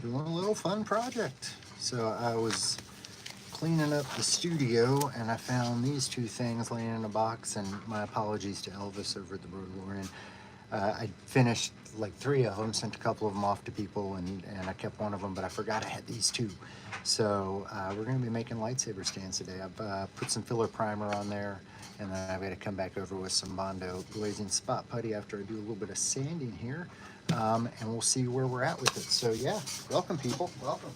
doing a little fun project. So I was cleaning up the studio and I found these two things laying in a box, and my apologies to Elvis over at the Broadwalk. I finished like 3 of them, sent a couple of them off to people, and I kept one of them, but I forgot I had these two. So we're going to be making lightsaber stands today. I've put some filler primer on there, and then I've got to come back over with some Bondo glazing spot putty after I do a little bit of sanding here, and we'll see where we're at with it. So yeah, welcome people, welcome.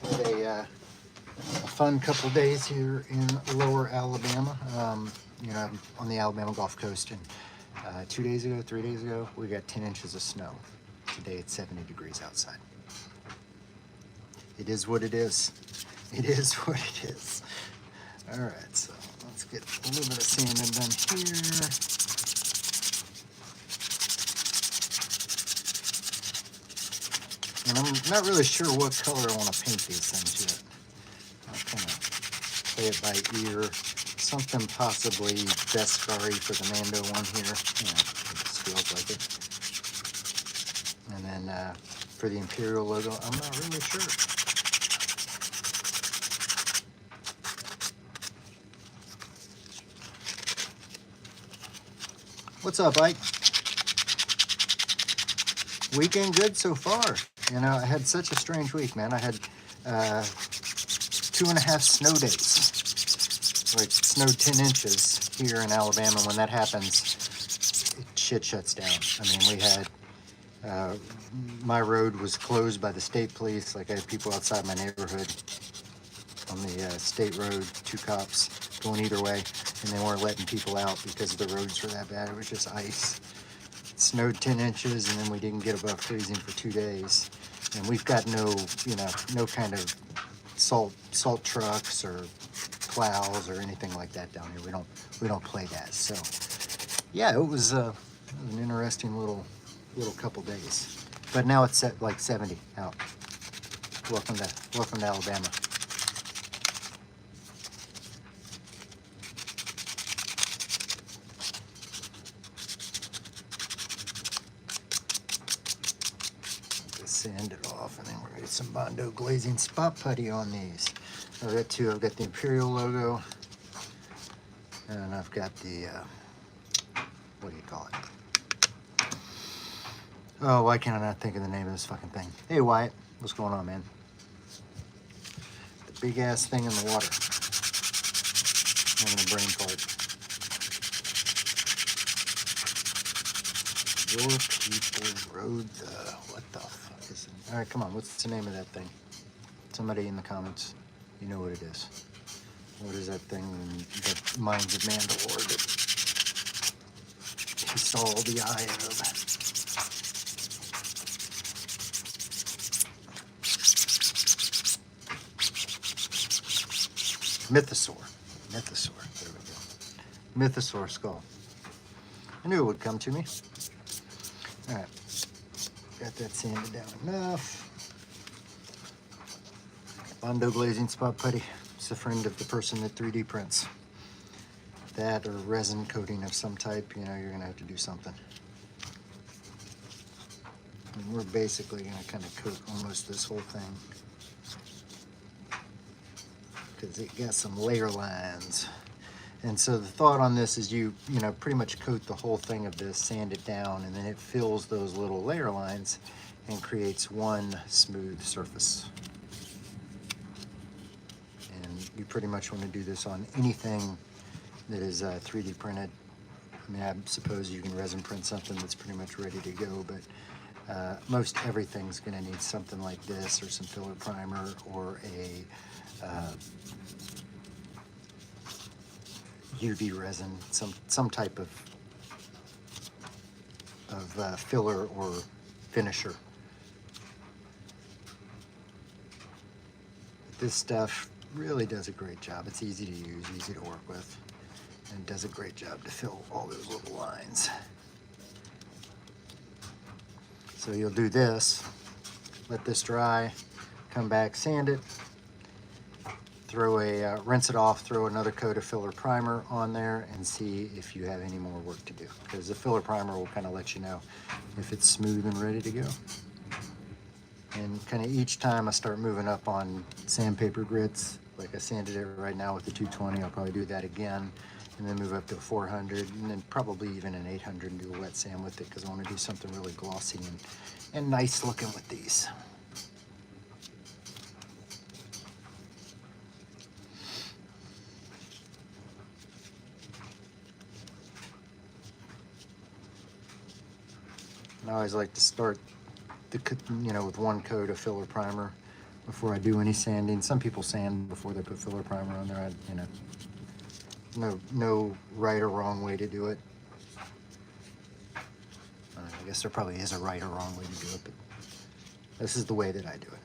Had a fun couple days here in lower Alabama, on the Alabama Gulf Coast. And 3 days ago, we got 10 inches of snow. Today it's 70 degrees outside. It is what it is. It is what it is. All right, so let's get a little bit of sanding done here. And I'm not really sure what color I want to paint these things yet. I'll kind of play it by ear. Something possibly Beskari for the Mando one here. Yeah, it just feels like it. And then for the Imperial logo, I'm not really sure. What's up, Ike? Weekend good so far. You know, I had such a strange week, man. I had 2.5 snow days. Like, snowed 10 inches here in Alabama. When that happens, shit shuts down. I mean, we had, my road was closed by the state police. Like, I had people outside my neighborhood on the state road, 2 cops going either way, and they weren't letting people out because the roads were that bad. It was just ice. It snowed 10 inches, and then we didn't get above freezing for 2 days. And we've got no kind of salt trucks or plows or anything like that down here. We don't play that. So yeah, it was an interesting little couple days. But now it's at like 70 out. Welcome to Alabama. Sand it off, and then we're gonna get some Bondo glazing spot putty on these. I've got 2. I've got the Imperial logo, and I've got the what do you call it? Oh, why can't I not think of the name of this fucking thing? Hey Wyatt, what's going on, man? The big ass thing in the water. Having a brain fart. Your people rode the what the fuck? All right, come on. What's the name of that thing? Somebody in the comments, you know what it is. What is that thing that Minds of Mandalore that he saw the eye of? Mythosaur. There we go. Mythosaur skull. I knew it would come to me. All right. Got that sanded down enough. Bondo glazing spot putty. It's a friend of the person that 3D prints. That or resin coating of some type, you're gonna have to do something. And we're basically gonna kind of coat almost this whole thing, because it got some layer lines. And so the thought on this is you pretty much coat the whole thing of this, sand it down, and then it fills those little layer lines and creates one smooth surface. And you pretty much want to do this on anything that is 3D printed. I mean, I suppose you can resin print something that's pretty much ready to go, but most everything's going to need something like this, or some filler primer, or a UV resin, some type of filler or finisher. This stuff really does a great job. It's easy to use, easy to work with, and it does a great job to fill all those little lines. So you'll do this, let this dry, come back, sand it, throw a, rinse it off, throw another coat of filler primer on there and see if you have any more work to do. Because the filler primer will kind of let you know if it's smooth and ready to go. And kind of each time I start moving up on sandpaper grits, like I sanded it right now with the 220, I'll probably do that again, and then move up to a 400, and then probably even an 800 and do a wet sand with it, because I want to do something really glossy and nice looking with these. And I always like to start with one coat of filler primer before I do any sanding. Some people sand before they put filler primer on there. No right or wrong way to do it. I guess there probably is a right or wrong way to do it, but this is the way that I do it.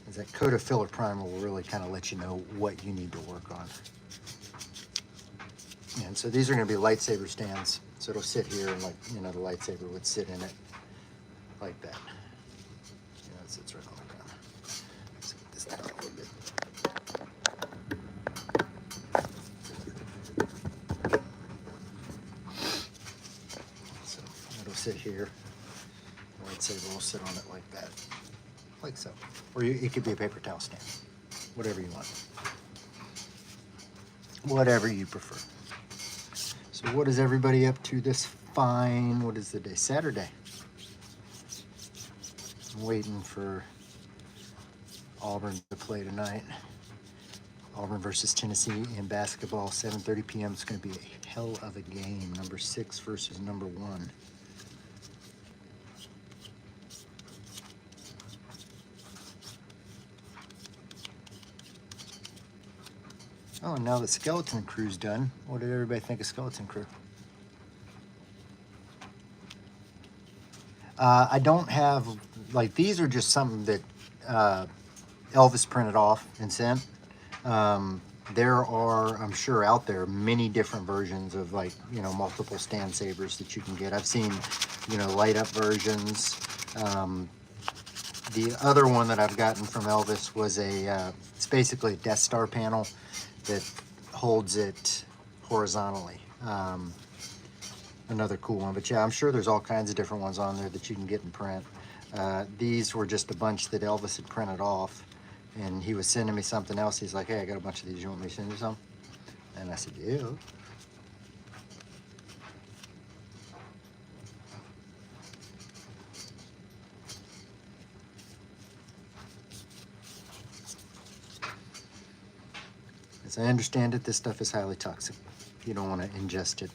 As that coat of filler primer will really kind of let you know what you need to work on. And so these are going to be lightsaber stands. So it'll sit here and the lightsaber would sit in it like that. It sits right on the ground. Let's get this down a little bit. So it'll sit here. The lightsaber will sit on it like that. Like so. Or it could be a paper towel stand. Whatever you want. Whatever you prefer. So what is everybody up to this fine, what is the day? Saturday. I'm waiting for Auburn to play tonight. Auburn versus Tennessee in basketball, 7:30 p.m. It's going to be a hell of a game. Number 6 versus number 1. Oh, and now that Skeleton Crew's done, what did everybody think of Skeleton Crew? I don't have, these are just something that Elvis printed off and sent. There are, I'm sure out there, many different versions of multiple stand sabers that you can get. I've seen, light up versions. The other one that I've gotten from Elvis was it's basically a Death Star panel that holds it horizontally. Another cool one, but yeah, I'm sure there's all kinds of different ones on there that you can get in print. These were just a bunch that Elvis had printed off, and he was sending me something else. He's like, hey, I got a bunch of these, you want me to send you some? And I said, yeah. As I understand it, this stuff is highly toxic. You don't want to ingest it.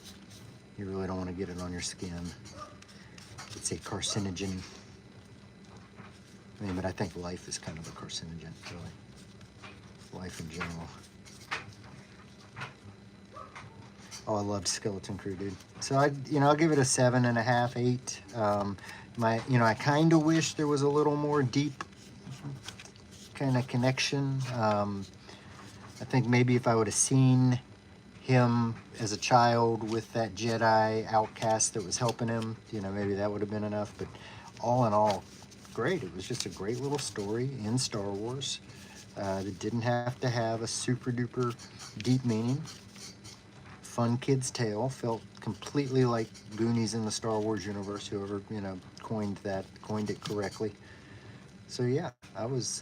You really don't want to get it on your skin. It's a carcinogen. But I think life is kind of a carcinogen, really. Life in general. Oh, I loved Skeleton Crew, dude. So I'll give it a 7.5, 8. I kind of wish there was a little more deep kind of connection. I think maybe if I would have seen him as a child with that Jedi outcast that was helping him, maybe that would have been enough. But all in all, great. It was just a great little story in Star Wars that didn't have to have a super duper deep meaning. Fun kid's tale, felt completely like Goonies in the Star Wars universe. Whoever coined it correctly. So yeah, I was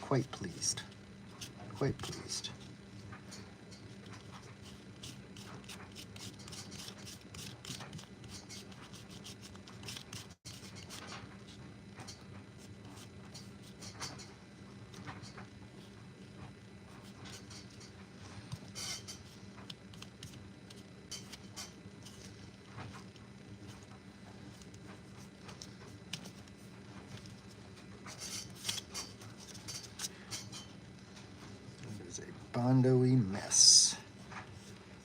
quite pleased. Quite pleased. Bondo-y mess.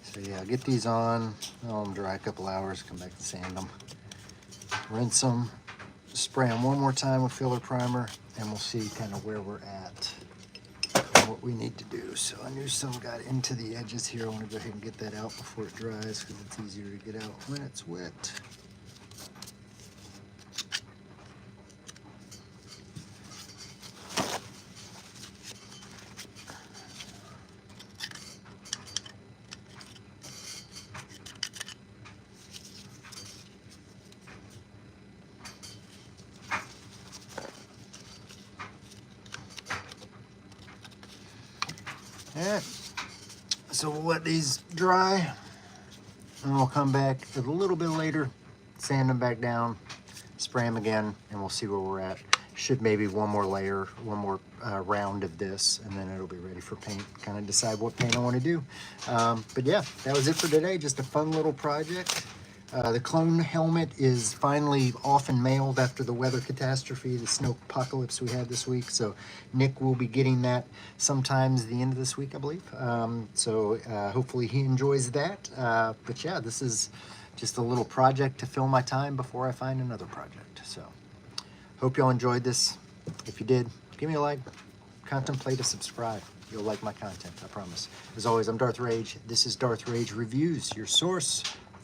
So yeah, I'll get these on, let them dry a couple hours, come back and sand them. Rinse them, spray them one more time with filler primer, and we'll see kind of where we're at and what we need to do. So I knew some got into the edges here. I want to go ahead and get that out before it dries because it's easier to get out when it's wet. Alright, so we'll let these dry, and we'll come back a little bit later, sand them back down, spray them again, and we'll see where we're at. Should maybe one more layer, one more round of this, and then it'll be ready for paint. Kind of decide what paint I want to do. But yeah, that was it for today. Just a fun little project. The clone helmet is finally off and mailed after the weather catastrophe, the snow apocalypse we had this week. So Nick will be getting that sometimes the end of this week, I believe. So hopefully he enjoys that. But yeah, this is just a little project to fill my time before I find another project. So hope y'all enjoyed this. If you did, give me a like, contemplate a subscribe. You'll like my content, I promise. As always, I'm Darth Rage. This is Darth Rage Reviews, your source